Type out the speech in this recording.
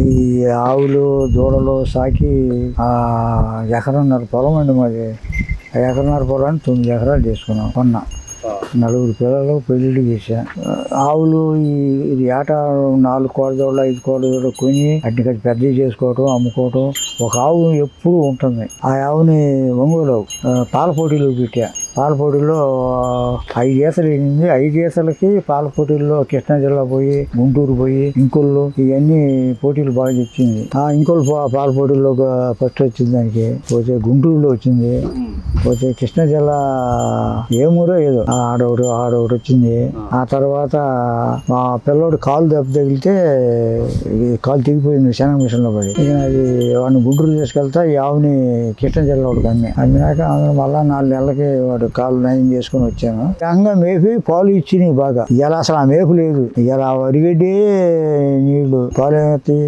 ఈ ఆవులు దూడలు సాకి ఎకరన్నర పొలం అండి మాది. ఎకరన్నర పొలాన్ని 9 ఎకరాలు చేసుకున్నాం. కొన్నా 4 పిల్లలు పెళ్లిళ్ళు చేశా. ఆవులు ఇది ఏటా 4 కోడదోళ్ళు 5 కోడదోళ్ళు కొని అట్ని పెద్దవి చేసుకోవటం, అమ్ముకోవటం. ఒక ఆవు ఎప్పుడు ఉంటుంది. ఆ ఆవుని ఒంగోలు పాల పోటీలో పెట్టా. పాల పోటీల్లో 5 ఈతలు వెళ్ళింది. 5 ఈతలకి పాల పోటీల్లో కృష్ణా జిల్లా పోయి, గుంటూరు పోయి, ఇంకొల్లు ఇవన్నీ పోటీలు బాగా తెచ్చింది. ఆ ఇంకొల్లు పాల పోటీల్లో ఫస్ట్ వచ్చింది. దానికి పోతే గుంటూరులో వచ్చింది. పోతే కృష్ణా జిల్లా ఏమూరో ఏదో ఆడొకటి వచ్చింది. ఆ తర్వాత మా పిల్లోడు కాలు దెబ్బ తగిలితే కాలు తెగిపోయింది శనగ మిషన్ లో పడి. ఇక అది వాడిని గుంటూరు తీసుకెళ్తా ఈ ఆవుని కృష్ణా జిల్లా వాడికి అమ్మినాక మళ్ళా 4 నెలలకి వాడు కాలు నయం చేసుకుని వచ్చాను. రంగా మేపి పాలు ఇచ్చినాయి బాగా. ఇలా అసలు ఆ మేపు లేదు. ఇలా వరిగడ్డి నీళ్లు పాలు ఏమవుతాయి.